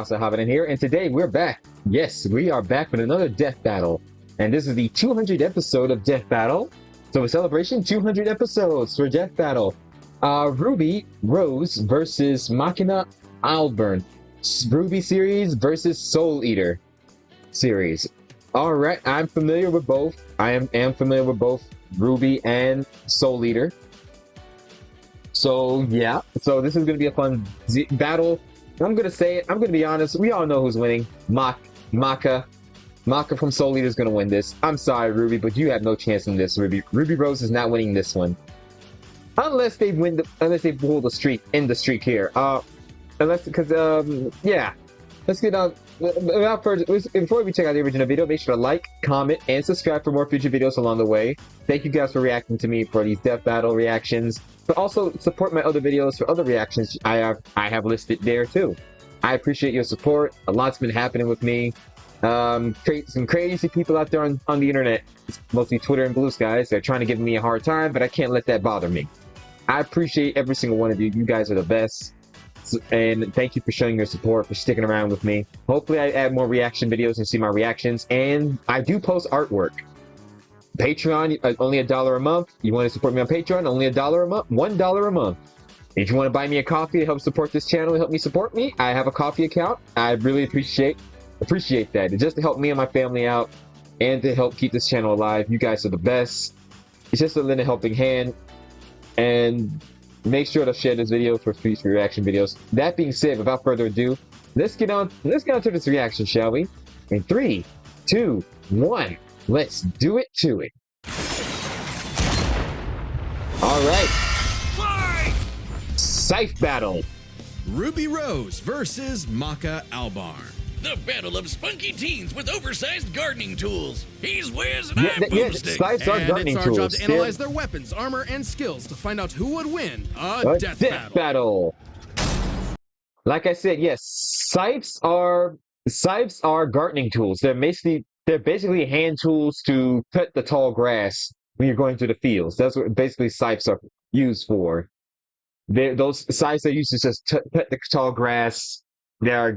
Boss of Hobidon here, and today we're back. Yes, we are back with another death battle. And this is the 200th episode of Death Battle. So a celebration, 200 episodes for Death Battle. Ruby Rose versus Maka Albarn. Ruby series versus Soul Eater series. Alright, I'm familiar with both. I am familiar with both Ruby and Soul Eater. So yeah, so this is going to be a fun battle. I'm going to say it. I'm going to be honest. We all know who's winning. Maka from Soul Eater is going to win this. I'm sorry, Ruby, but you have no chance in this, Ruby. Ruby Rose is not winning this one. Unless they win, unless they pull the streak, end the streak here. Yeah. Let's get on. Without further, before we check out the original video, make sure to like, comment, and subscribe for more future videos along the way. Thank you guys for reacting to me for these death battle reactions, but also support my other videos for other reactions I have listed there too. I appreciate your support. A lot's been happening with me. Some crazy people out there on the internet, mostly Twitter and BlueSky. They're trying to give me a hard time, but I can't let that bother me. I appreciate every single one of you. You guys are the best. And thank you for showing your support, for sticking around with me. Hopefully I add more reaction videos and see my reactions. And I do post artwork. Patreon, only $1 a month. You want to support me on Patreon, only $1 a month, $1 a month. If you want to buy me a coffee to help support this channel and help me support me, I have a coffee account. I really appreciate that. Just to help me and my family out and to help keep this channel alive. You guys are the best. It's just a little helping hand. And make sure to share this video for future reaction videos. That being said, without further ado, let's get on to this reaction, shall we? In 3, 2, 1, let's do it to it. All right. Fight! Scythe battle. Ruby Rose versus Maka Albarn. The battle of spunky teens with oversized gardening tools. He's Wiz and I'm Boomstick. Scythes are gardening it's our tools. job to analyze their weapons, armor, and skills to find out who would win a death battle. Like I said, yes, scythes are gardening tools. They're basically hand tools to cut the tall grass when you're going through the fields. That's what basically scythes are used for. Those scythes are used to just cut the tall grass. They are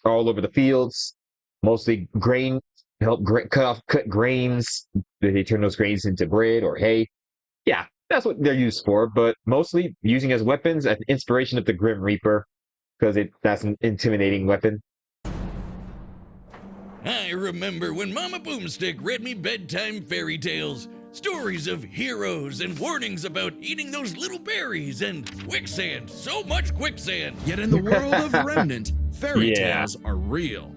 all over the fields, mostly grain, cut grains. They turn those grains into bread or hay. Yeah, that's what they're used for, but mostly using as weapons as inspiration of the Grim Reaper, because that's an intimidating weapon. I remember when Mama Boomstick read me bedtime fairy tales. Stories of heroes and warnings about eating those little berries and quicksand. So much quicksand. Yet in the world of Remnant, fairy tales are real.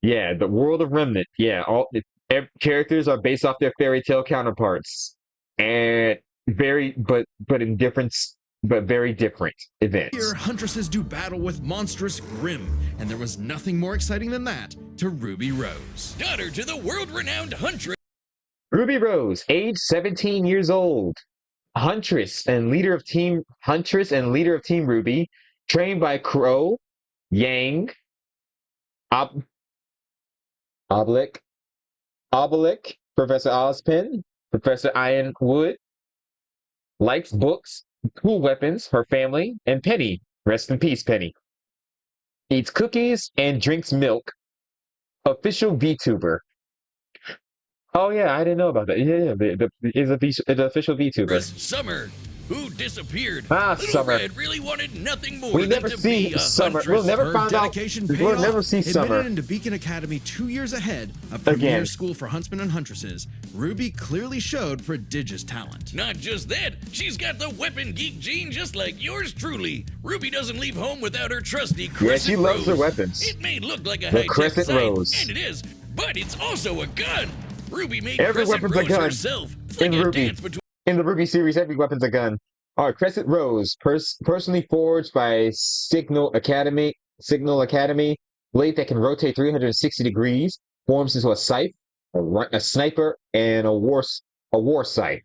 Yeah, the world of Remnant. Yeah, characters are based off their fairy tale counterparts, and very different events. Here, huntresses do battle with monstrous Grim, and there was nothing more exciting than that to Ruby Rose. Daughter to the world-renowned huntress. Ruby Rose, age 17 years old, huntress and leader of Team Ruby, trained by Crow, Yang, Obelisk, Professor Ozpin, Professor Ironwood, likes books, cool weapons, her family, and Penny, rest in peace, Penny. Eats cookies and drinks milk. Official VTuber. Oh yeah, I didn't know about that. Yeah, is an official VTuber. Summer, who disappeared. Little Summer. Red really wanted nothing more We than never to see be a Summer. huntress. We'll never Her find out. dedication paid We'll off. never see Summer. Admitted into Beacon Academy 2 years ahead, a premier school for huntsmen and huntresses, Ruby clearly showed prodigious talent. Not just that, she's got the weapon geek gene just like yours truly. Ruby doesn't leave home without her trusty crescent she loves her rose. weapons. It may look like a The high-tech crescent sight, rose. and it is, but it's also a gun. Ruby made Every crescent weapon's a rose gun herself. It's in like a Ruby. dance between In the Ruby series, every weapon's a gun. Alright, Crescent Rose, personally forged by Signal Academy. Blade that can rotate 360 degrees, forms into a scythe, a sniper, and a war scythe.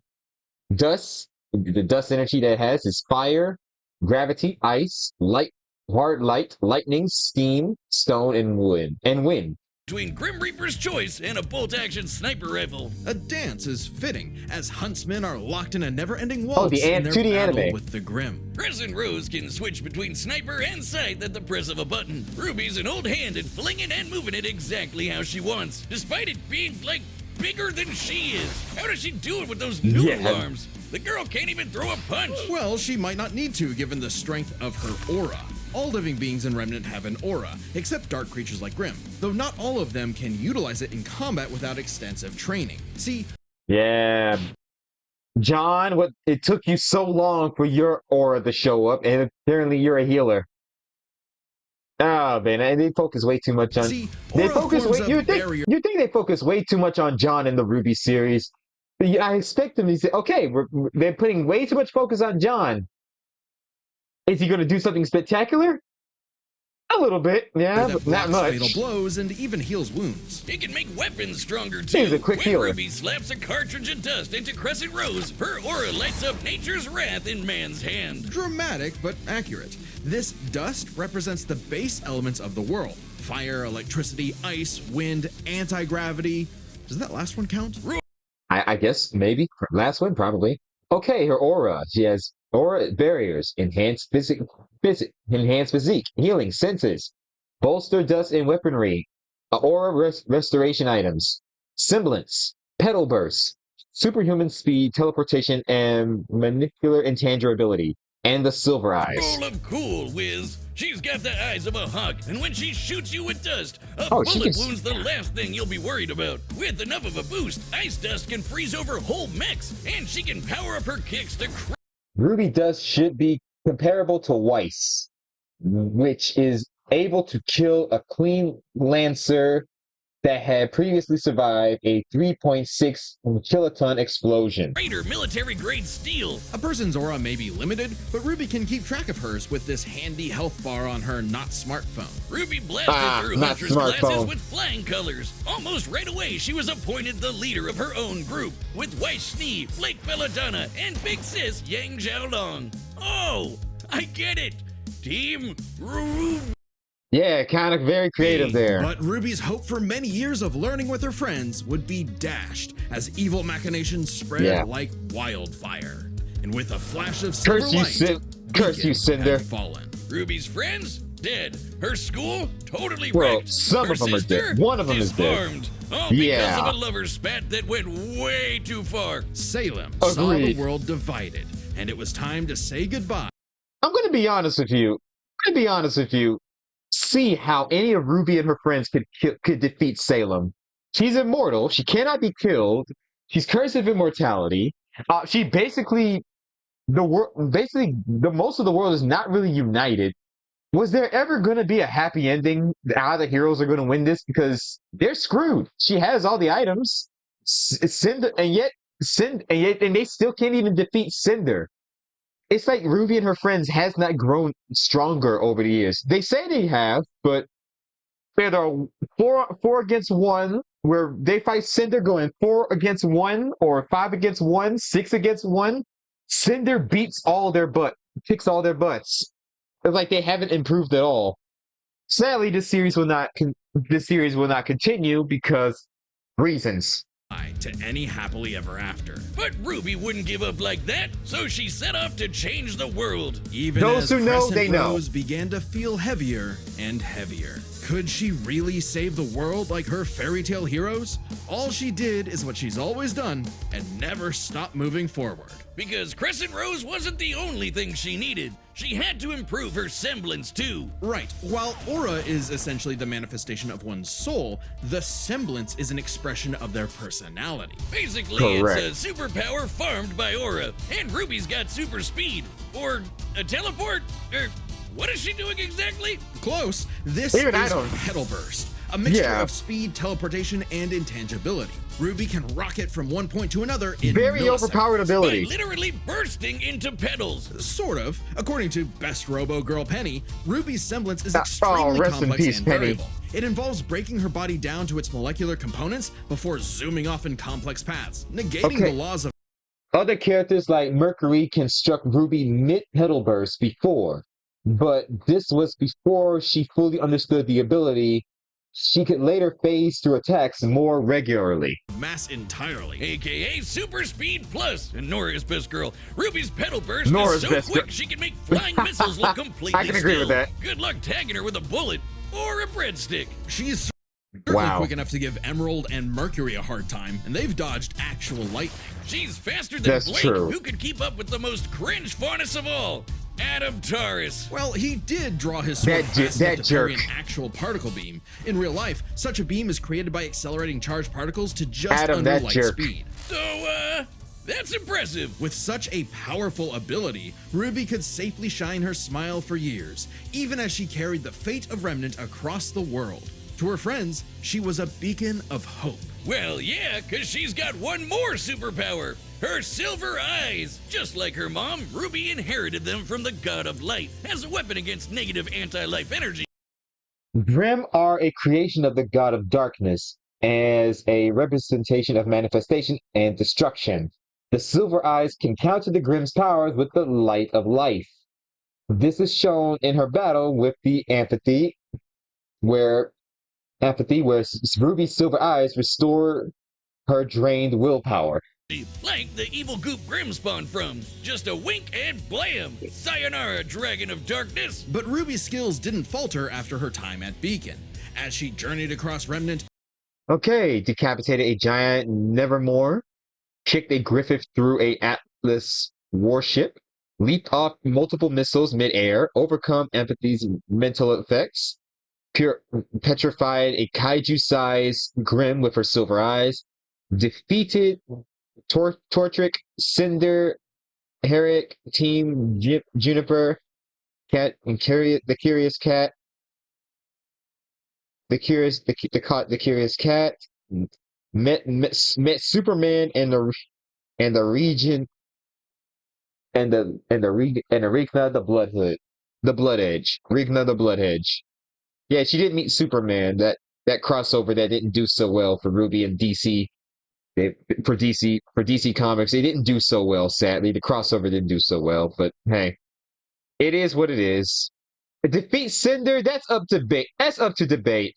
Dust, the dust energy that it has is fire, gravity, ice, light, hard light, lightning, steam, stone, and wind. between Grim Reaper's choice and a bolt-action sniper rifle. A dance is fitting, as huntsmen are locked in a never-ending Oh, waltz in their 2D battle anime. with the Grim. Crescent Rose can switch between sniper and sight at the press of a button. Ruby's an old hand at flinging and moving it exactly how she wants, despite it being, like, bigger than she is. How does she do it with those noodle arms? The girl can't even throw a punch. Well, she might not need to, given the strength of her aura. All living beings in Remnant have an aura, except dark creatures like Grim, though not all of them can utilize it in combat without extensive training. See, Yeah. John, it took you so long for your aura to show up, and apparently you're a healer. Oh man, they focus way too much on. They focus way. You think they focus way too much on John in the Ruby series? But yeah, I expect them to say, okay, they're putting way too much focus on John. Is he going to do something spectacular? A little bit, yeah, but not much. Fatal blows and even heals wounds. He can make weapons stronger too. He's a quick when healer. Ruby slaps a cartridge of dust into Crescent Rose, her aura lights up nature's wrath in man's hand. Dramatic, but accurate. This dust represents the base elements of the world. Fire, electricity, ice, wind, anti-gravity. Does that last one count? I guess, maybe. Last one, probably. Okay, her aura. She has aura barriers, enhanced physique, healing, senses, bolster dust and weaponry, aura restoration items, semblance, petal burst, superhuman speed, teleportation, and manipular intangibility, and the silver eyes. Full of cool, Wiz. She's got the eyes of a hawk, and when she shoots you with dust, a Oh, bullet wound's the last thing you'll be worried about. With enough of a boost, ice dust can freeze over whole mechs, and she can power up her kicks to Ruby Dust should be comparable to Weiss, which is able to kill a Queen Lancer that had previously survived a 3.6 kiloton explosion. greater military-grade steel. A person's aura may be limited, but Ruby can keep track of hers with this handy health bar on her not smartphone. Ruby blasted through not Hunter's glasses smartphone. with flying colors. Almost right away, she was appointed the leader of her own group, with Weiss Schnee, Flake Belladonna, and Big Sis Yang Xiaolong. Oh, I get it. Team Ruby. Yeah, kind of very creative there. But Ruby's hope for many years of learning with her friends would be dashed as evil machinations spread like wildfire. And with a flash of silver light, Curse you, Cinder. had fallen. Ruby's friends? Dead. Her school? Totally Well, wrecked. some Her of them are sister? dead. One of them is dead. Disarmed. All because Yeah. of a lover spat that went way too far. Salem saw the Agreed. world divided, and it was time to say goodbye. I'm going to be honest with you. See how any of Ruby and her friends could defeat Salem. She's immortal. She cannot be killed. She's cursed with immortality. She basically the most of the world is not really united. Was there ever going to be a happy ending? How the heroes are going to win this? Because they're screwed. She has all the items. Cinder, and they still can't even defeat Cinder. It's like Ruby and her friends has not grown stronger over the years. They say they have, but there are four against one, where they fight Cinder going 4 against 1, or 5 against 1, 6 against 1. Cinder kicks all their butts. It's like they haven't improved at all. Sadly, this series will not continue because reasons. To any happily ever after. But Ruby wouldn't give up like that, so she set off to change the world. Even Those as who know, Crescent they know. Rose began to feel heavier and heavier. Could she really save the world like her fairy tale heroes? All she did is what she's always done and never stopped moving forward. Because Crescent Rose wasn't the only thing she needed. She had to improve her semblance too. Right. While aura is essentially the manifestation of one's soul, the semblance is an expression of their personality. Basically, Correct. it's a superpower farmed by aura. And Ruby's got super speed. Or a teleport. Or what is she doing exactly? Close. This Even I is don't- Petal Burst, a mixture Yeah. of speed, teleportation, and intangibility. Ruby can rocket from one point to another in Very milliseconds. overpowered By ability. literally bursting into petals. Sort of. According to Best Robo Girl Penny, Ruby's semblance is Oh, extremely rest in complex peace, and Penny. variable. It involves breaking her body down to its molecular components before zooming off in complex paths, negating Okay. the laws of Other characters like Mercury can struck Ruby mid-petal burst before, but this was before she fully understood the ability she could later phase through attacks more regularly. Mass entirely. AKA Super Speed Plus. And Nora's best girl. Ruby's pedal burst Nora's is so best quick girl. she can make flying missiles look completely I can agree with still. that. Good luck tagging her with a bullet or a breadstick. She's certainly Wow. quick enough to give Emerald and Mercury a hard time, and they've dodged actual lightning. She's faster than That's Blake, true. who could keep up with the most cringe faunus of all, Adam Taurus. Well, he did draw his sword That fast that enough to parry jerk. an actual particle beam. In real life, such a beam is created by accelerating charged particles to just Adam, under that light jerk. speed. So, that's impressive. With such a powerful ability, Ruby could safely shine her smile for years, even as she carried the fate of Remnant across the world. To her friends, she was a beacon of hope. Well, yeah, because she's got one more superpower. Her silver eyes. Just like her mom, Ruby inherited them from the god of light as a weapon against negative anti-life energy. Grim are a creation of the god of darkness as a representation of manifestation and destruction. The silver eyes can counter the Grimm's powers with the light of life. This is shown in her battle with the Apathy, where Ruby's silver eyes restore her drained willpower. Like the evil goop Grim spawned from. Just a wink and blam. Sayonara, Dragon of Darkness. But Ruby's skills didn't falter after her time at Beacon. As she journeyed across Remnant, Okay, decapitated a giant Nevermore, kicked a Griffith through a Atlas warship, leaped off multiple missiles mid-air, overcome Empathy's mental effects, petrified a kaiju-sized Grim with her silver eyes, defeated Tortric, Cinder, Herrick, Team Juniper, Cat, and the Curious Cat, the Curious Cat, met Superman and the region and the Rigna the Blood Edge. Rigna the Blood Edge. Yeah, she didn't meet Superman. That crossover that didn't do so well for Ruby and DC. For DC Comics, it didn't do so well, sadly. The crossover didn't do so well, but hey, it is what it is. Defeat Cinder, that's up to debate.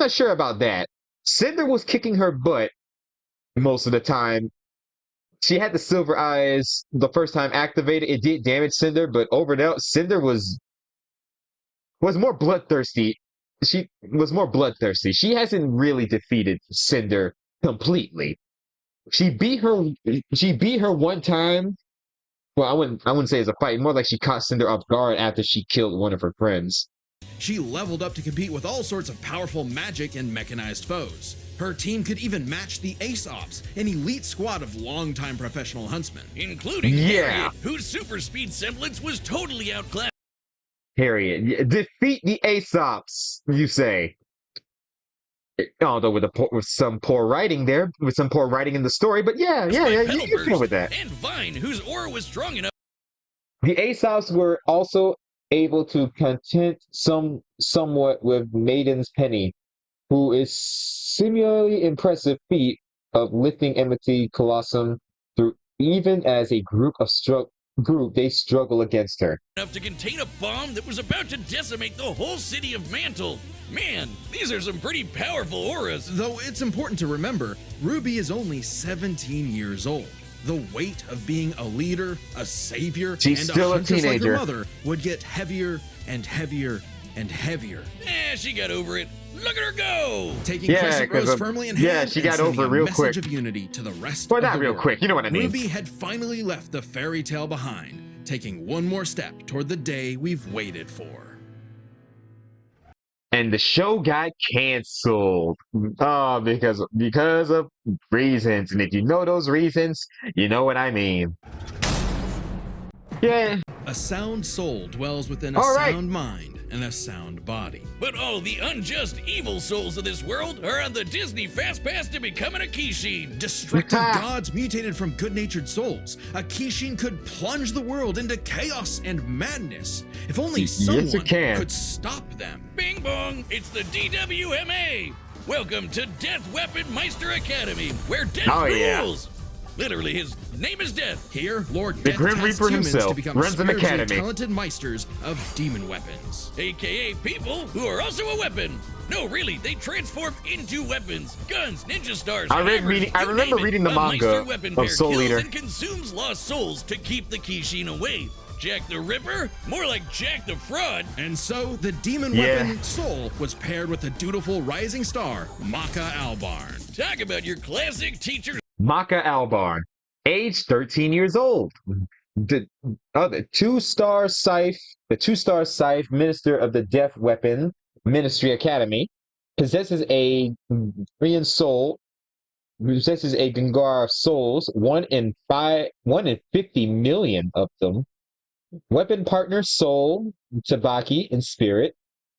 Not sure about that. Cinder was kicking her butt most of the time. She had the silver eyes the first time activated. It did damage Cinder, but overall, Cinder was more bloodthirsty. She was more bloodthirsty. She hasn't really defeated Cinder completely. She beat her one time. Well, I wouldn't say it's a fight. More like she caught Cinder off guard after she killed one of her friends. she leveled up to compete with all sorts of powerful magic and mechanized foes. Her team could even match the Ace Ops, an elite squad of longtime professional huntsmen. Including Yeah. Harriet, whose super speed semblance was totally outclassed. Harriet, defeat the Aesops, you say. Although with some poor writing there, with some poor writing in the story, but yeah, you can go with that. And Vine, whose aura was strong enough. The Aesops were also able to content somewhat with Maiden's Penny, who is similarly impressive feat of lifting Enmity Colossum through even as a group they struggle against her. Enough to contain a bomb that was about to decimate the whole city of Mantle. Man, these are some pretty powerful auras. Though it's important to remember, Ruby is only 17 years old. The weight of being a leader, a savior, She's and still a a huntress like teenager. her mother would get heavier and heavier and heavier. She got over it. Look at her go! Taking Yeah, Crescent 'cause Rose of- firmly in yeah, hand she and got sending over a real message quick. of unity to the rest Well, of not the real world. quick, you know what I mean. Ruby had finally left the fairy tale behind, taking one more step toward the day we've waited for. And the show got canceled. Oh, because of reasons. And if you know those reasons, you know what I mean. Yeah. A sound soul dwells within a All right. sound mind and a sound body. But all the unjust evil souls of this world are on the Disney Fast Pass to becoming a Kishin. Destructive gods mutated from good-natured souls. A Kishin could plunge the world into chaos and madness. If only Yes, someone it can. could stop them. Bing bong, it's the DWMA. Welcome to Death Weapon Meister Academy, where death Oh, yeah. rules. Literally, his name is Death. Here, Lord The Death Grim tests Reaper humans himself to become runs an spiritually academy. talented meisters of demon weapons. AKA people who are also a weapon. No, really, they transform into weapons. Guns, ninja stars, I hammers, you remember name it. reading the A manga Meister weapon of pair Soul kills Eater. and consumes lost souls to keep the Kishin away. Jack the Ripper? More like Jack the Fraud. And so, the demon Yeah. weapon Soul was paired with the dutiful rising star, Maka Albarn. Talk about your classic teacher. Maka Albarn, age 13 years old. The two-star Scythe Minister of the Death Weapon Ministry Academy, possesses a Korean soul, possesses a Gengar of souls, 1 in 50 million of them. Weapon partner soul, Tabaki in spirit,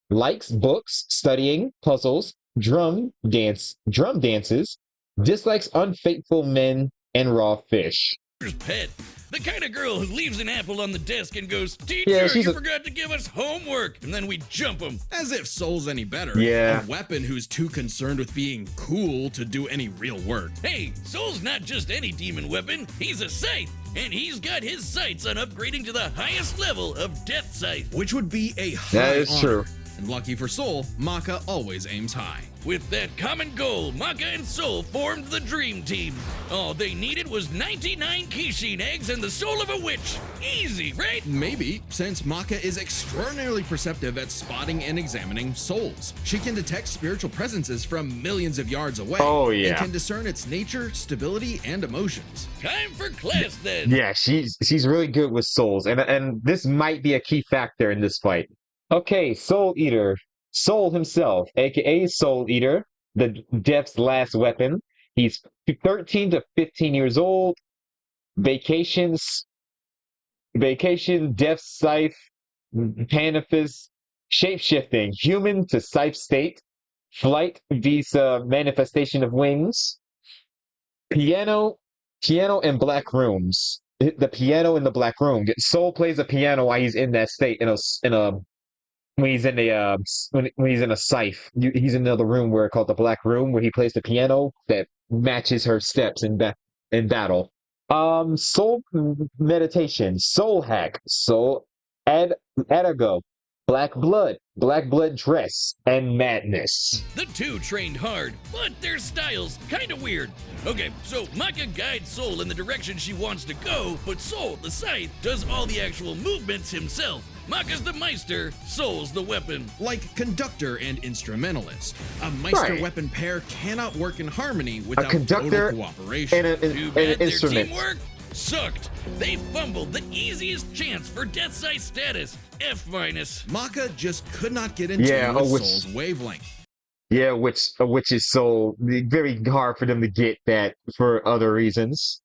likes books, studying, puzzles, drum dances, dislikes unfaithful men and raw fish. Pet. The kind of girl who leaves an apple on the desk and goes, Teacher, Yeah, she's you a- forgot to give us homework. And then we jump them. As if Soul's any better. Yeah. A weapon who's too concerned with being cool to do any real work. Hey, Soul's not just any demon weapon. He's a Scythe. And he's got his sights on upgrading to the highest level of Death Scythe. Which would be a high That is honor. true. And lucky for Soul, Maka always aims high. With that common goal, Maka and Soul formed the Dream Team. All they needed was 99 Kishin eggs and the soul of a witch. Easy, right? Maybe, since Maka is extraordinarily perceptive at spotting and examining souls. She can detect spiritual presences from millions of yards away. Oh, yeah. And can discern its nature, stability, and emotions. Time for class then. Yeah, she's really good with souls, and this might be a key factor in this fight. Okay, Soul Eater, Soul himself, aka Soul Eater, the Death's last weapon. He's 13 to 15 years old. Vacation, Death Scythe, Panifist, shapeshifting, human to Scythe state, flight visa, manifestation of wings, piano in black rooms. The piano in the black room. Soul plays a piano while he's in that state when he's in a scythe. He's in another room called the black room where he plays the piano that matches her steps in battle. Soul meditation, soul hack, soul adago, black blood dress, and madness. The two trained hard, but their styles kinda weird. Okay, so Maka guides Soul in the direction she wants to go, but Soul, the Scythe, does all the actual movements himself. Maka's the Meister, Soul's the weapon. Like conductor and instrumentalist, a Meister Right. weapon pair cannot work in harmony without conductor total cooperation. And Too an bad their instrument. teamwork sucked. They fumbled the easiest chance for Death Scythe status. F-. Maka just could not get in tune with Soul's wavelength. Yeah, which is so very hard for them to get that for other reasons.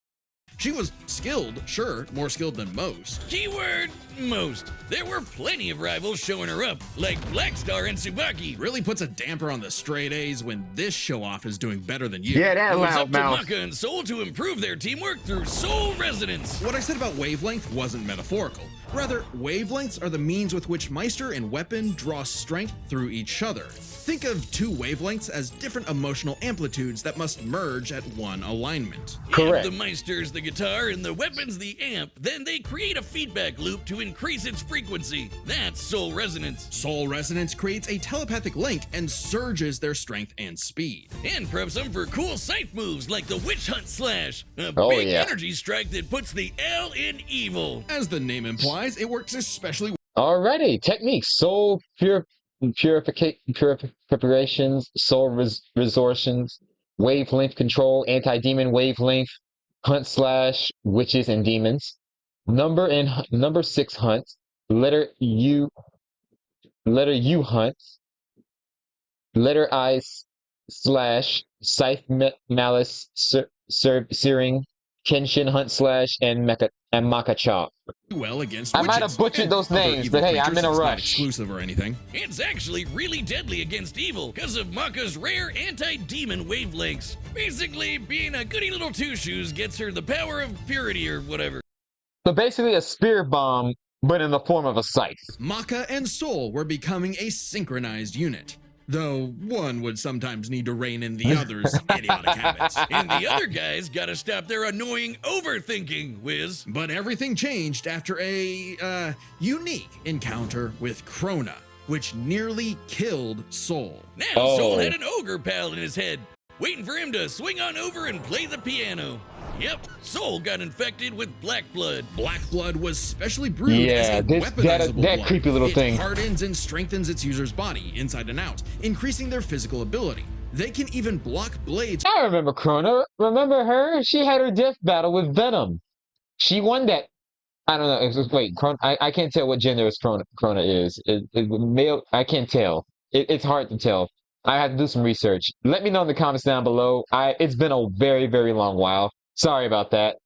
She was skilled, sure, more skilled than most. Keyword most. There were plenty of rivals showing her up, like Blackstar and Tsubaki. Really puts a damper on the straight A's when this show-off is doing better than you. Yeah, that It was up to loudmouth. Maka and Soul to improve their teamwork through Soul Resonance. What I said about wavelength wasn't metaphorical. Rather, wavelengths are the means with which Meister and weapon draw strength through each other. Think of two wavelengths as different emotional amplitudes that must merge at one alignment. Correct. If the Meister's the guitar and the weapon's the amp, then they create a feedback loop to increase its frequency. That's Soul Resonance. Soul Resonance creates a telepathic link and surges their strength and speed. And preps them for cool scythe moves like the Witch Hunt Slash, a Oh, big yeah. energy strike that puts the L in evil. As the name implies, it works especially Alrighty, techniques: soul preparations, soul resortions, wavelength control, anti-demon wavelength, hunt slash witches and demons. Number 6 hunt, letter U hunt, letter I slash scythe malice searing, kenshin hunt slash and Maka chop. well against I witches might have butchered and those other names, evil but hey, I'm creatures. in a It's not rush. exclusive or anything. It's actually really deadly against evil because of Maka's rare anti-demon wavelengths. Basically, being a goody little two-shoes gets her the power of purity or whatever. So basically a spirit bomb, but in the form of a scythe. Maka and Soul were becoming a synchronized unit. though one would sometimes need to rein in the other's idiotic habits. And the other guys gotta stop their annoying overthinking, Wiz. But everything changed after a unique encounter with Krona, which nearly killed Soul. Now Soul had an ogre pal in his head, waiting for him to swing on over and play the piano. Yep, Soul got infected with black blood. Black blood was specially brewed Yeah, as a weaponizable that blood. creepy little it thing. hardens and strengthens its user's body inside and out, increasing their physical ability. They can even block blades. I remember Krona. Remember her? She had her death battle with Venom. She won that. I don't know. Wait, Krona, I can't tell what gender Krona is. Male? I can't tell. It's hard to tell. I had to do some research. Let me know in the comments down below. It's been a very, very long while. Sorry about that.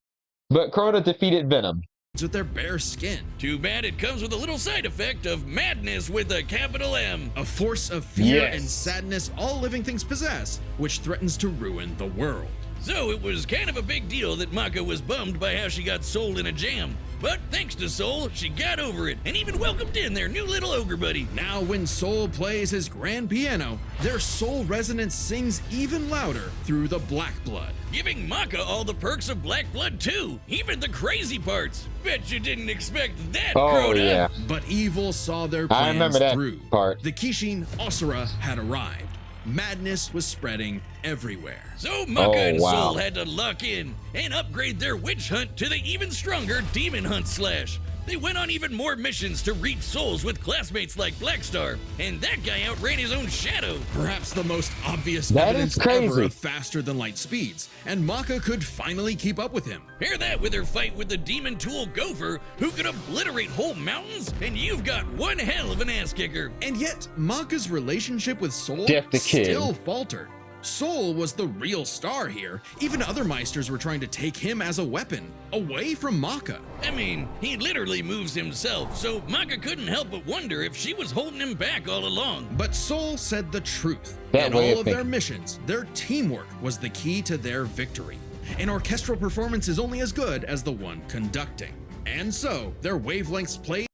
But Krona defeated Venom. With their bare skin. Too bad it comes with a little side effect of madness with a capital M. A force of fear Yes. and sadness all living things possess, which threatens to ruin the world. So it was kind of a big deal that Maka was bummed by how she got Soul in a jam. But thanks to Soul, she got over it and even welcomed in their new little ogre buddy. Now when Soul plays his grand piano, their soul resonance sings even louder through the black blood. Giving Maka all the perks of black blood too, even the crazy parts. Bet you didn't expect that, Oh, Crota. yeah. But evil saw their I plans remember that through. part. The Kishin Asura had arrived. Madness was spreading everywhere. So Maka Oh, and wow. Soul had to lock in and upgrade their witch hunt to the even stronger demon hunt slash. They went on even more missions to reap souls with classmates like Blackstar, and that guy outran his own shadow. Perhaps the most obvious That evidence is crazy. ever of faster than light speeds, and Maka could finally keep up with him. Pair that with her fight with the demon tool Gopher, who could obliterate whole mountains, and you've got one hell of an ass kicker. And yet, Maka's relationship with Soul Jeff the Kid. still faltered. Soul was the real star here. Even other Meisters were trying to take him as a weapon, away from Maka. I mean, he literally moves himself, so Maka couldn't help but wonder if she was holding him back all along. But Soul said the truth. That In way all of of their thinking. missions, their teamwork was the key to their victory. An orchestral performance is only as good as the one conducting. And so, their wavelengths played.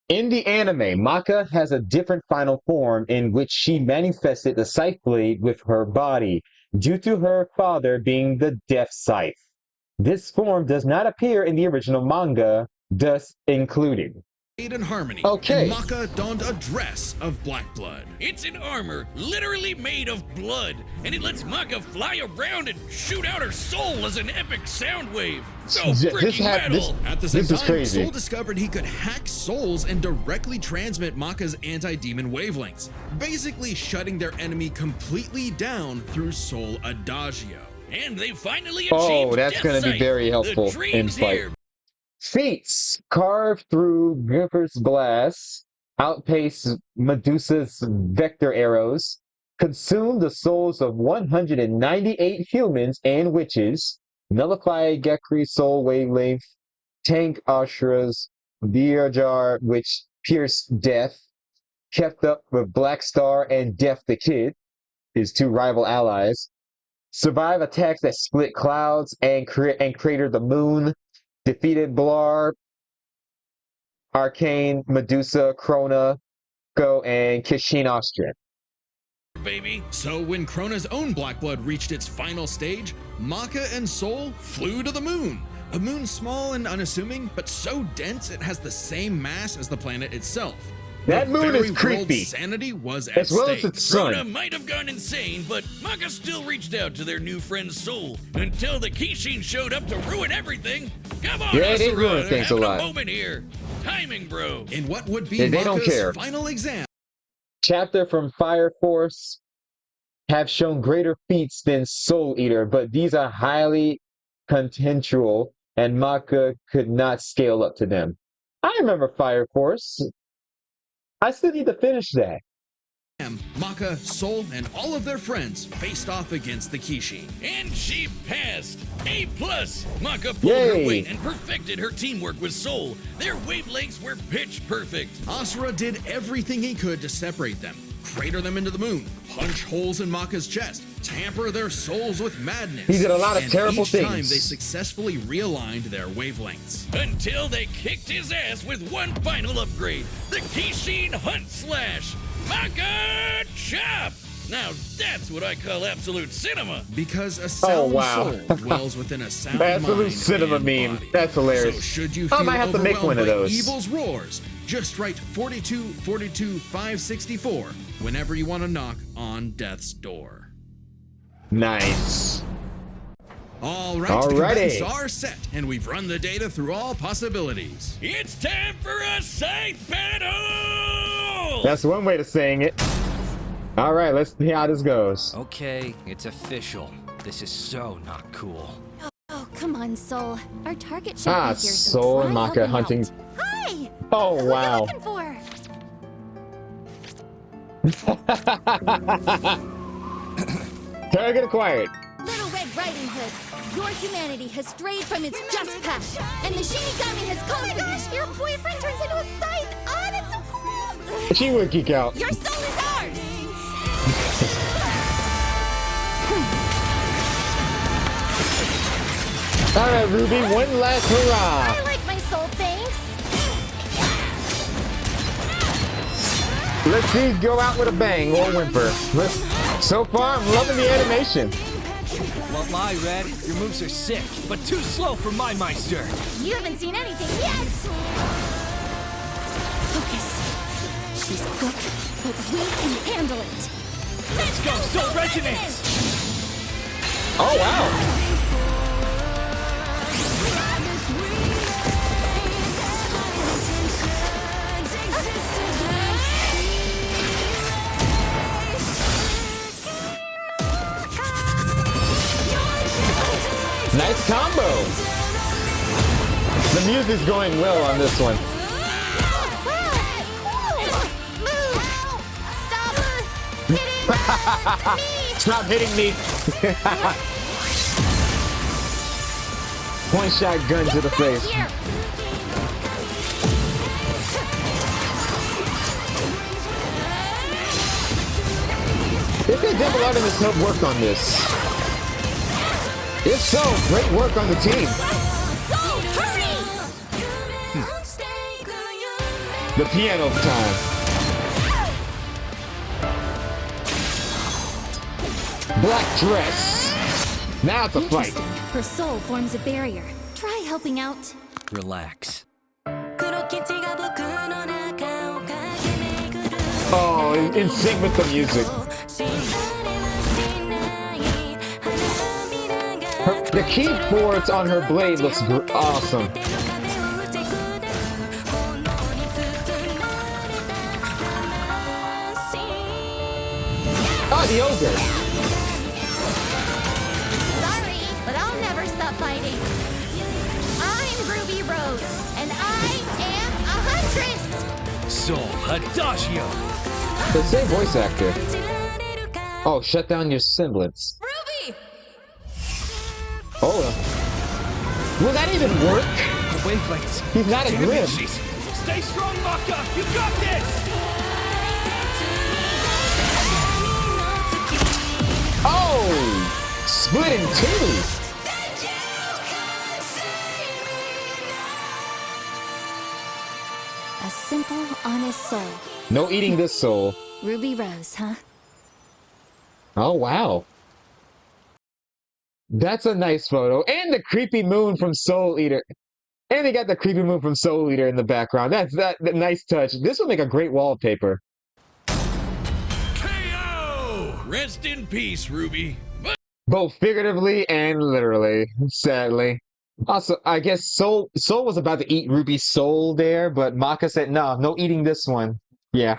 In the anime, Maka has a different final form in which she manifested the Scythe Blade with her body, due to her father being the Death Scythe. This form does not appear in the original manga, thus included. in harmony. Okay. And Maka donned a dress of black blood. It's an armor literally made of blood, and it lets Maka fly around and shoot out her soul as an epic sound wave. So freaking metal! At the same This is time, crazy. Soul discovered he could hack souls and directly transmit Maka's anti-demon wavelengths, basically shutting their enemy completely down through Soul Adagio. And they finally Oh, achieved that's Death gonna be Sight. very helpful The dream's in fight. here. Feats carved through Griffer's glass, outpace Medusa's vector arrows, consume the souls of 198 humans and witches, nullify Gekri's soul wavelength, tank Ashura's Viajar, which pierced Death, kept up with Black Star and Death the Kid, his two rival allies, survive attacks that split clouds and crater the moon, defeated Blar, Arcane, Medusa, Krona, Go, and Kishin Austrian. Baby. So when Krona's own black blood reached its final stage, Maka and Soul flew to the moon. A moon small and unassuming, but so dense it has the same mass as the planet itself. That The moon very is creepy. world's sanity was at As well as stake. its sun. Krona might have gone insane, but Maka still reached out to their new friend's soul until the Kishin showed up to ruin everything. Come on, Yeah, they Asura, ruin they're things a having lot. moment here. Timing, bro. In what would be They don't Maka's care. final exam, Chapter from Fire Force have shown greater feats than Soul Eater, but these are highly contextual, and Maka could not scale up to them. I remember Fire Force. I still need to finish that. Maka, Soul, and all of their friends faced off against the Kishin. And she passed. A+. Maka pulled Yay. her weight and perfected her teamwork with Soul. Their wavelengths were pitch perfect. Asura did everything he could to separate them, crater them into the moon, punch holes in Maka's chest, tamper their souls with madness. He did a lot of and terrible each time things. they successfully realigned their wavelengths. Until they kicked his ass with one final upgrade, the Kishin Hunt Slash. Maka Chop! Now that's what I call absolute cinema. Because a sound wow. soul dwells within a sound Absolute mind cinema and meme. body. That's hilarious. So should you I feel might have to make one overwhelmed of by those. evil's roars, just write 4242-564 whenever you want to knock on death's door. Nice. All right, Alrighty. the combatants are set, and we've run the data through all possibilities. It's time for a scythe battle! That's one way of saying it. All right, let's see how this goes. Okay, it's official. This is so not cool. Oh, come on, Soul. Our target should be here, so Soul try and Maka helping hunting. out. Hi! Oh, Who wow. are you looking for? Target acquired. Little Red Riding Hood, your humanity has strayed from its just path, and the Shinigami has called for you. Your boyfriend turns into a scythe. Oh, that's so cool. She would geek out. Your soul is ours. All right, Ruby, one last hurrah. I like my soul, thanks. Let's see, go out with a bang or whimper. So far, I'm loving the animation. Won't lie, Red. Your moves are sick, but too slow for my Meister. You haven't seen anything yet. Focus. She's quick, but we can handle it. Let's go, Soul Resonance! Oh, wow. Nice combo. The music's going well on this one. Stop hitting me. Point shot gun to the face. Here. If the Devil Artemis help work on this? If so, great work on the team. Soul, hurry! The piano time. Black dress. Now it's a fight. Interesting. Her soul forms a barrier. Try helping out. Relax. Oh, in sync with the music. The keyboards on her blade looks awesome. Oh, the ogre. Sorry, but I'll never stop fighting. I'm Ruby Rose, and I am a huntress. Soul Adagio! The same voice actor. Oh, shut down your semblance. Ruby! Oh, will that even work? The wavelengths. He's not a Damn it, grim. she's- Stay strong, Maka! You got this! Oh! Split in two! A simple, honest soul. No eating this soul. Ruby Rose, huh? Oh, wow. That's a nice photo. And the creepy moon from Soul Eater. And they got the creepy moon from Soul Eater in the background. That's that nice touch. This will make a great wallpaper. KO! Rest in peace, Ruby. But Both figuratively and literally, sadly. Also, I guess Soul was about to eat Ruby's soul there, but Maka said, no eating this one. Yeah.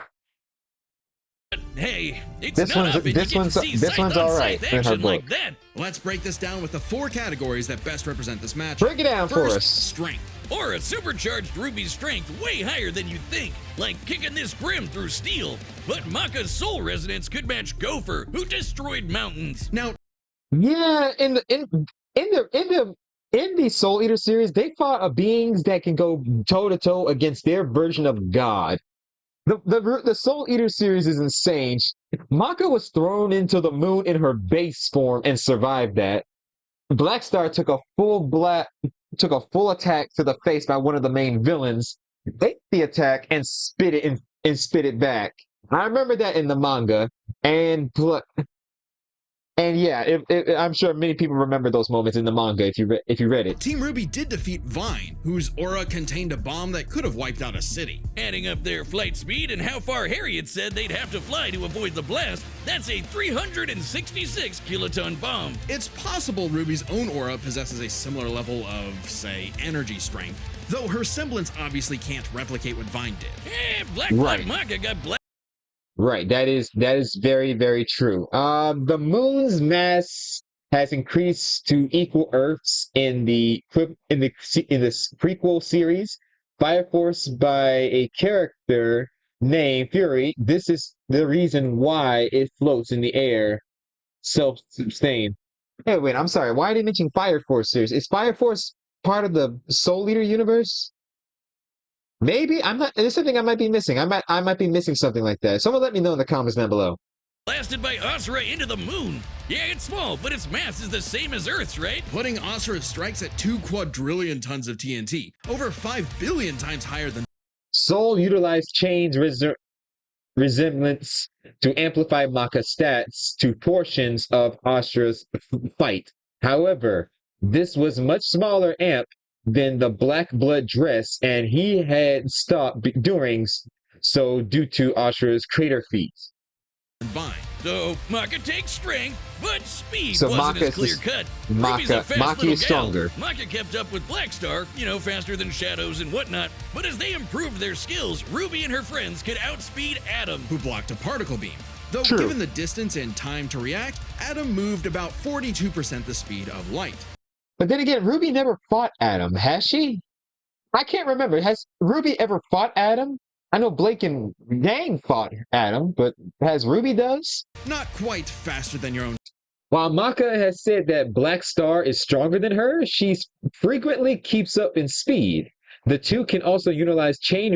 hey, it's This not one's- often this you get one's- to see this scythe one's on alright scythe in her action like book. that. Let's break this down with the 4 categories that best represent this match. Break it down for First, us. strength. Or a supercharged Ruby's strength way higher than you'd think, like kicking this Grim through steel. But Maka's soul resonance could match Gopher, who destroyed mountains. Now, Yeah, in the Soul Eater series, they fought beings that can go toe to toe against their version of God. The Soul Eater series is insane. Maka was thrown into the moon in her base form and survived that. Black Star took a full attack to the face by one of the main villains. Ate the attack and spit it back. I remember that in the manga, and yeah, I'm sure many people remember those moments in the manga if you read it. Team Ruby did defeat Vine, whose aura contained a bomb that could have wiped out a city. Adding up their flight speed and how far Harriet said they'd have to fly to avoid the blast, that's a 366 kiloton bomb. It's possible Ruby's own aura possesses a similar level of, say, energy strength, though her semblance obviously can't replicate what Vine did. Black Right. Maka got black. Right, that is very, very true. The moon's mass has increased to equal Earth's in the prequel series, Fire Force by a character named Fury. This is the reason why it floats in the air, self-sustained. Hey, wait, I'm sorry. Why are they mentioning Fire Force series? Is Fire Force part of the Soul Eater universe? Maybe I'm not. There's something I might be missing. I might be missing something like that. Someone let me know in the comments down below. Blasted by Asura into the moon. Yeah, it's small, but its mass is the same as Earth's, right? Putting Asura's strikes at 2 quadrillion tons of TNT, over 5 billion times higher than Soul utilized Chain's resemblance to amplify Maka stats to portions of Asura's fight. However, this was much smaller amp than the Black Blood dress, and he had stopped doing so due to Asura's crater feat. Vine. So Maka takes strength, but speed So wasn't Maka as clear cut. Maka- Ruby's a fast Maka little is gal. stronger. Maka kept up with Black Star, faster than Shadows and whatnot. But as they improved their skills, Ruby and her friends could outspeed Atom. Who blocked a particle beam. Though True. given the distance and time to react, Atom moved about 42% the speed of light. But then again, Ruby never fought Adam, has she? I can't remember. Has Ruby ever fought Adam? I know Blake and Yang fought Adam, but has Ruby does? Not quite faster than your own. While Maka has said that Black Star is stronger than her, she frequently keeps up in speed. The two can also utilize chain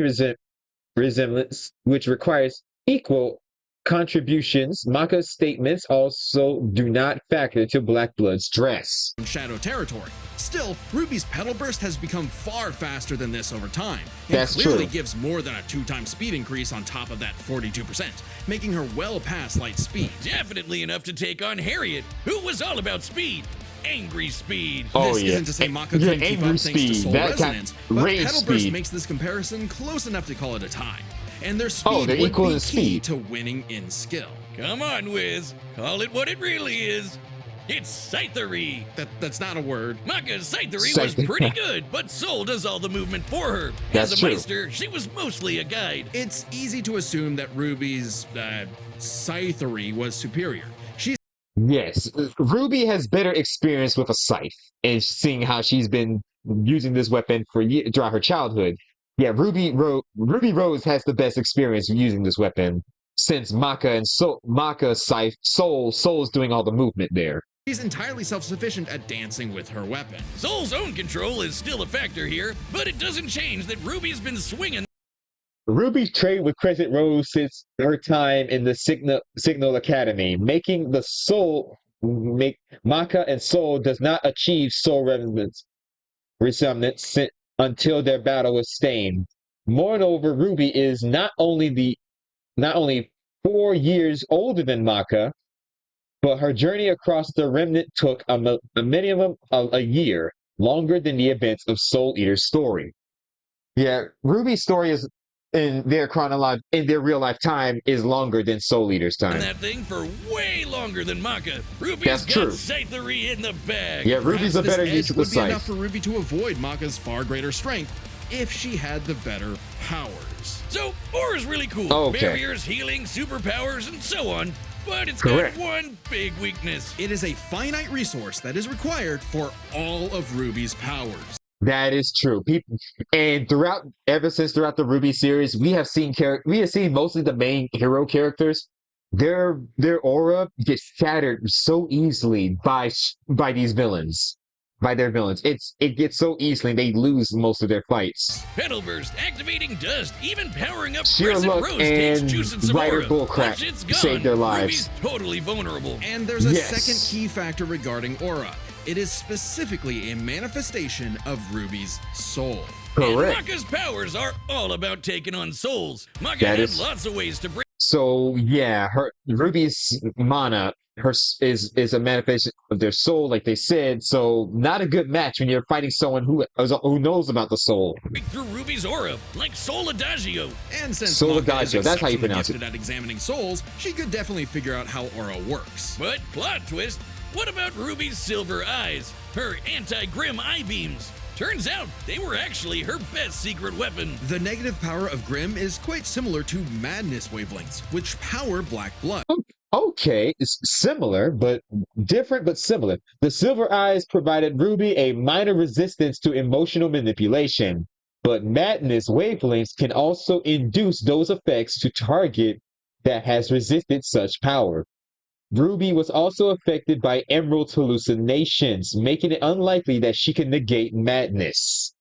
resemblance, which requires equal contributions. Maka's statements also do not factor to Black Blood's dress. Shadow territory. Still, Ruby's Petal Burst has become far faster than this over time, and That's clearly true. gives more than a 2-time speed increase on top of that 42%, making her well past light speed. Definitely enough to take on Harriet, who was all about speed. Angry speed. Oh, This yeah. isn't to say Maka Yeah, couldn't keep angry up thanks to speed. Soul That kind- Resonance, but rage Petal Burst speed. makes this comparison close enough to call it a tie. And their speed Oh, they're would equal be in key speed. to winning in skill. Come on, Wiz. Call it what it really is. It's Scythery. That's not a word. Maka's Scythery was Scythe- pretty good, but Soul does all the movement for her. That's As a true. Meister, she was mostly a guide. It's easy to assume that Ruby's Scythery was superior. She's Yes, Ruby has better experience with a scythe, and seeing how she's been using this weapon for throughout her childhood. Yeah, Ruby Rose has the best experience using this weapon since Maka scythe Soul's doing all the movement there. entirely self-sufficient at dancing with her weapon. Soul's own control is still a factor here, but it doesn't change that Ruby's been swinging. Ruby trained with Crescent Rose since her time in the Signal Academy, making Maka and Soul does not achieve soul resemblance until their battle with Stain. Moreover, Ruby is not only 4 years older than Maka, but her journey across the remnant took a minimum of a year, longer than the events of Soul Eater's story. Yeah, Ruby's story is in their real life time is longer than Soul Eater's time. That thing for way longer than Maka. Ruby's That's got true. Scythery in the bag. Yeah, Ruby's a Perhaps better this use edge of the would be enough scythe. for Ruby to avoid Maka's far greater strength if she had the better powers. So, Aura's really cool. Okay. Barriers, healing, superpowers, and so on. But it's Correct. got one big weakness. It is a finite resource that is required for all of Ruby's powers. That is true. And ever since throughout the Ruby series, we have seen mostly the main hero characters. Their aura gets shattered so easily by these villains, by their villains. It gets so easily they lose most of their fights. Petal Burst, activating dust, even powering up Sheer Crescent luck Rose takes and juice and some Rider aura. Bullcrap Once it's gone, saved their lives. Ruby's totally vulnerable. And there's a Yes. second key factor regarding aura. It is specifically a manifestation of Ruby's soul. Correct. And Maka's powers are all about taking on souls. Maka That had is- lots of ways to break. So yeah, her Ruby's mana, is a manifestation of their soul, like they said. So not a good match when you're fighting someone who knows about the soul. Break through Ruby's aura, like Soul Adagio. And since Soul Maka is Adagio, that's how you exceptionally pronounce it. gifted at examining souls, she could definitely figure out how aura works. But plot twist, what about Ruby's silver eyes? Her anti-grim eye beams? Turns out they were actually her best secret weapon. The negative power of Grim is quite similar to Madness wavelengths, which power Black Blood. Okay, it's similar, but different, but similar. The silver eyes provided Ruby a minor resistance to emotional manipulation, but madness wavelengths can also induce those effects to target that has resisted such power. Ruby was also affected by Emerald's hallucinations, making it unlikely that she can negate madness.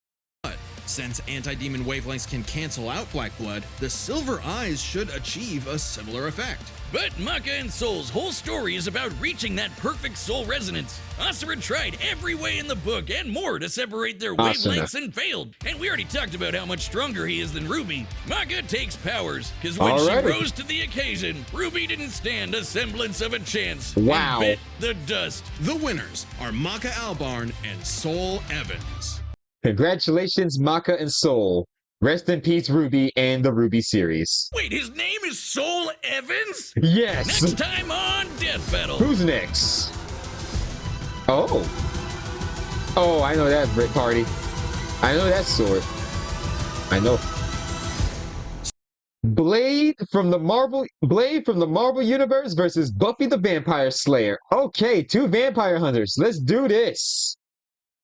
Since anti-demon wavelengths can cancel out Black Blood, the silver eyes should achieve a similar effect. But Maka and Soul's whole story is about reaching that perfect soul resonance. Asura tried every way in the book and more to separate their wavelengths and failed. And we already talked about how much stronger he is than Ruby. Maka takes powers, because when she rose to the occasion, Ruby didn't stand a semblance of a chance. Wow. And bit the dust. The winners are Maka Albarn and Soul Evans. Congratulations, Maka and Soul. Rest in peace, Ruby and the Ruby series. Wait, his name is Soul Evans? Yes! Next time on Death Battle. Who's next? Oh. Oh, I know that party. I know that sword. I know. Blade from the Marvel Universe versus Buffy the Vampire Slayer. Okay, two vampire hunters. Let's do this.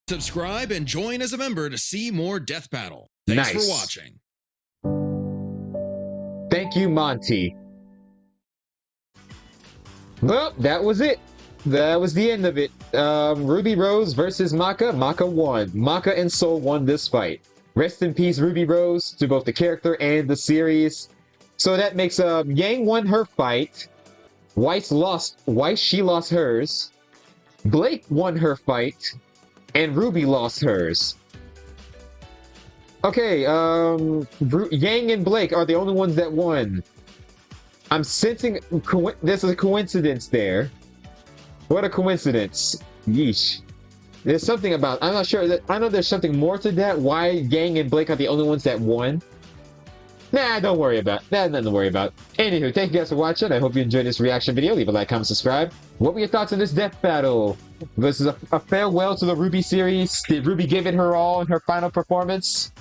Subscribe and join as a member to see more Death Battle. Thanks for watching. Thank you, Monty. Well, that was it. That was the end of it. Ruby Rose versus Maka. Maka won. Maka and Soul won this fight. Rest in peace, Ruby Rose, to both the character and the series. So that makes Yang won her fight. Weiss she lost hers. Blake won her fight. And Ruby lost hers. Okay, Yang and Blake are the only ones that won. I'm sensing there's a coincidence there. What a coincidence. Yeesh. There's something about, I'm not sure, I know there's something more to that, why Yang and Blake are the only ones that won. Nah, don't worry about it. Nothing to worry about. Anywho, thank you guys for watching. I hope you enjoyed this reaction video. Leave a like, comment, subscribe. What were your thoughts on this death battle? This is a farewell to the Ruby series. Did Ruby give it her all in her final performance?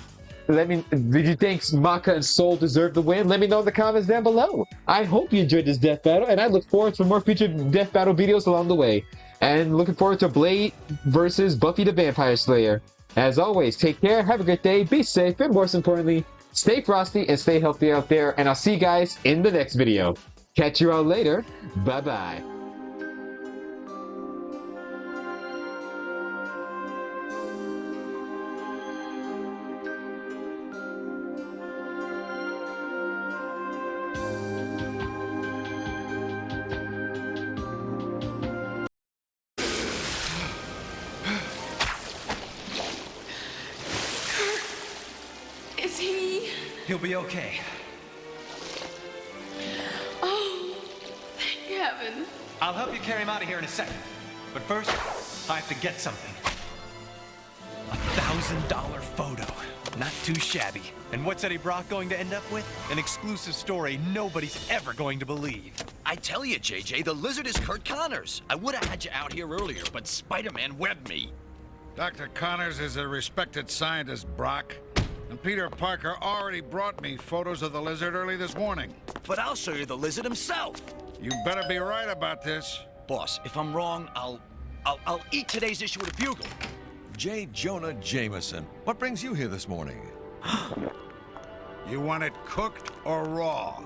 Did you think Maka and Soul deserve the win? Let me know in the comments down below. I hope you enjoyed this death battle, and I look forward to more future death battle videos along the way. And looking forward to Blade versus Buffy the Vampire Slayer. As always, take care, have a great day, be safe, and most importantly, stay frosty and stay healthy out there, and I'll see you guys in the next video. Catch you all later. Bye-bye. Is he? He'll be okay. Oh, thank heaven. I'll help you carry him out of here in a second. But first, I have to get something. $1,000 photo. Not too shabby. And what's Eddie Brock going to end up with? An exclusive story nobody's ever going to believe. I tell you, JJ, the lizard is Kurt Connors. I would have had you out here earlier, but Spider-Man webbed me. Dr. Connors is a respected scientist, Brock. And Peter Parker already brought me photos of the lizard early this morning. But I'll show you the lizard himself. You better be right about this. Boss, if I'm wrong, I'll eat today's issue of the Bugle. J. Jonah Jameson, what brings you here this morning? You want it cooked or raw?